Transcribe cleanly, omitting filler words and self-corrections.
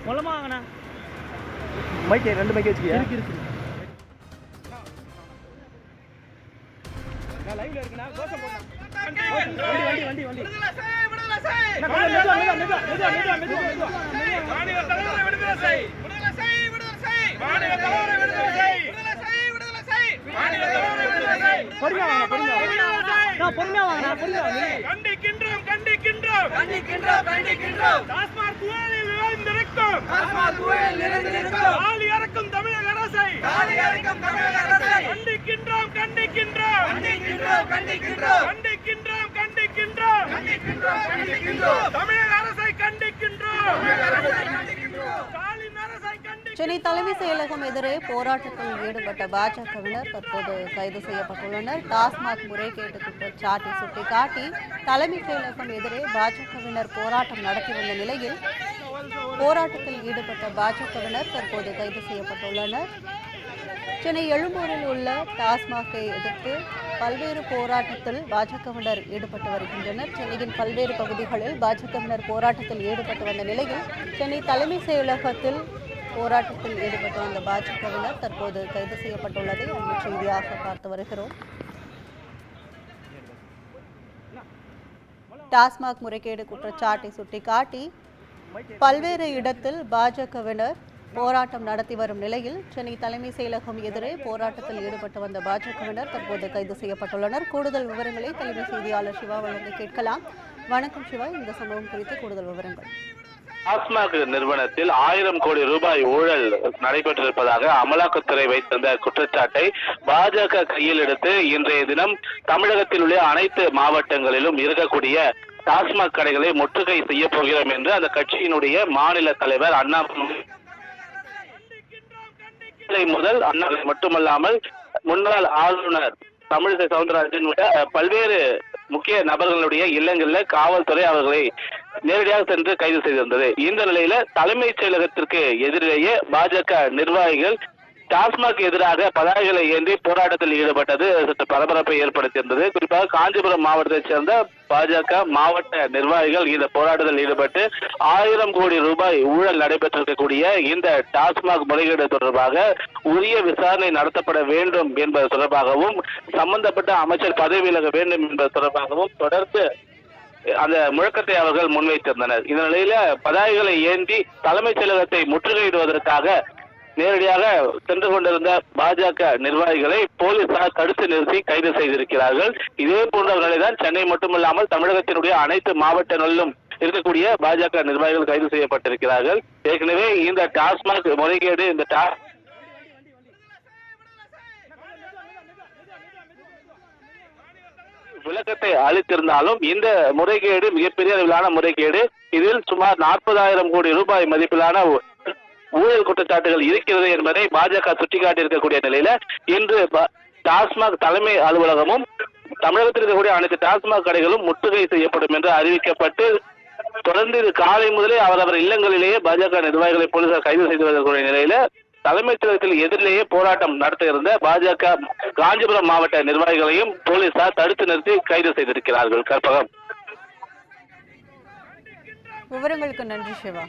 மொளமா வாங்கண்ணா. மைக்கு 2 மைக்கு வச்சுக்கியா? இருக்கு. நான் லைவ்ல இருக்கேனா? கோஷம் போடுங்க. வண்டி. விடுதலை செய், விடுதலை செய். மெதுவா. மாநில தலைவரை விடுதலை செய். விடுதலை செய், விடுதலை செய். மாநில தலைவரை விடுதலை செய். விடுதலை செய், விடுதலை செய். மாநில தலைவரை விடுதலை செய். பொறுமையா வாங்கண்ணா. கண்டிக்கின்றோம். டாஸ்மாக் ஊழலில் நிறைந்திருக்கும். ஆளி இறக்கும் தமிழக அரசை. கண்டிக்கின்றோம். தமிழக அரசை கண்டிக்கின்றோம். சென்னை தலைமை செயலகம் எதிரே போராட்டத்தில் ஈடுபட்ட பாஜகவினர் தற்போது கைது செய்யப்பட்டுள்ளனர். டாஸ்மாக் முறைகேட்டு குற்றச்சாட்டை சுட்டிக்காட்டி தலைமை செயலகம் எதிரே பாஜகவினர் போராட்டம் நடத்தி வந்த நிலையில் போராட்டத்தில் ஈடுபட்ட பாஜகவினர் தற்போது கைது செய்யப்பட்டுள்ளனர். சென்னை எழும்பூரில் உள்ள டாஸ்மாகை எதிர்த்து பல்வேறு போராட்டத்தில் பாஜகவினர் ஈடுபட்டு வருகின்றனர். சென்னையின் பல்வேறு பகுதிகளில் பாஜகவினர் போராட்டத்தில் ஈடுபட்டு வந்த நிலையில் சென்னை தலைமை செயலகத்தில் போராட்டத்தில் ஈடுபட்டு வந்த பாஜகவினர் தற்போது கைது செய்யப்பட்டுள்ளதை அண்மை செய்தியாக பார்த்து வருகிறோம். டாஸ்மாக் முறைகேடு குற்றச்சாட்டை சுட்டிக்காட்டி பல்வேறு இடத்தில் பாஜகவினர் போராட்டம் நடத்தி வரும் நிலையில் சென்னை தலைமை செயலகம் எதிரே போராட்டத்தில் ஈடுபட்டு வந்த பாஜகவினர் தற்போது கைது செய்யப்பட்டுள்ளனர். கூடுதல் விவரங்களை தலைமை செய்தியாளர் சிவா வழங்க கேட்கலாம். வணக்கம் சிவா, இந்த சம்பவம் குறித்து கூடுதல் விவரங்கள். டாஸ்மாக் நிறுவனத்தில் 1000 கோடி ரூபாய் ஊழல் நடைபெற்றிருப்பதாக அமலாக்கத்துறை வைத்திருந்த குற்றச்சாட்டை பாஜக கையில் எடுத்து இன்றைய தினம் தமிழகத்தில் உள்ள அனைத்து மாவட்டங்களிலும் இருக்கக்கூடிய டாஸ்மாக் கடைகளை முற்றுகை செய்ய போகிறோம் என்று அந்த கட்சியினுடைய மாநில தலைவர் முதல் அண்ணாமலை மட்டுமல்லாமல் முன்னாள் ஆளுநர் தமிழிசை சவுந்தரராஜன் உள்ள பல்வேறு முக்கிய நபர்களுடைய இல்லங்களில் காவல்துறை அவர்களை நேரடியாக சென்று கைது செய்திருந்தது. இந்த நிலையில தலைமைச் செயலகத்திற்கு எதிரேயே பாஜக நிர்வாகிகள் டாஸ்மாக் எதிராக பதாகைகளை ஏந்தி போராட்டத்தில் ஈடுபட்டது சற்று பரபரப்பை ஏற்படுத்தியிருந்தது. குறிப்பாக காஞ்சிபுரம் மாவட்டத்தைச் சேர்ந்த பாஜக மாவட்ட நிர்வாகிகள் இந்த போராட்டத்தில் ஈடுபட்டு 1000 கோடி ரூபாய் ஊழல் நடைபெற்றிருக்கக்கூடிய இந்த டாஸ்மாக் முறைகேடு தொடர்பாக உரிய விசாரணை நடத்தப்பட வேண்டும் என்பது தொடர்பாகவும் சம்பந்தப்பட்ட அமைச்சர் பதவி விலக வேண்டும் என்பது தொடர்பாகவும் தொடர்ந்து அந்த முழக்கத்தை அவர்கள் முன்வைத்திருந்தனர். இந்த நிலையில பதாகைகளை ஏந்தி தலைமைச் செயலகத்தை முற்றுகையிடுவதற்காக நேரடியாக சென்று கொண்டிருந்த பாஜக நிர்வாகிகளை போலீசார் தடுத்து நிறுத்தி கைது செய்திருக்கிறார்கள். இதே போன்ற நிலைதான் சென்னை மட்டுமல்லாமல் தமிழகத்தினுடைய அனைத்து மாவட்டங்களிலும் இருக்கக்கூடிய பாஜக நிர்வாகிகள் கைது செய்யப்பட்டிருக்கிறார்கள். ஏற்கனவே இந்த டாஸ்மாக் முறைகேடு இந்த விளக்கத்தை அளித்திருந்தாலும் இந்த முறைகேடு மிகப்பெரிய அளவிலான முறைகேடு. இதில் சுமார் 40,000 கோடி ரூபாய் மதிப்பிலான ஊழல் குற்றச்சாட்டுகள் இருக்கிறது என்பதை பாஜக சுட்டிக்காட்டி இருக்கக்கூடிய நிலையில இன்று டாஸ்மாக் தலைமை அலுவலகமும் தமிழகத்தில் இருக்கக்கூடிய அனைத்து டாஸ்மாக் கடைகளும் முற்றுகை செய்யப்படும் என்று அறிவிக்கப்பட்டு தொடர்ந்து இது காலை முதலே அவரவர் இல்லங்களிலேயே பாஜக நிர்வாகிகளை போலீசார் கைது செய்து வரக்கூடிய நிலையில தலைமைச் செயலகத்தில் எதிரிலேயே போராட்டம் நடத்த இருந்த பாஜக காஞ்சிபுரம் மாவட்ட நிர்வாகிகளையும் போலீசார் தடுத்து நிறுத்தி கைது செய்திருக்கிறார்கள். கற்பகம், விவரங்களுக்கு நன்றி சிவா.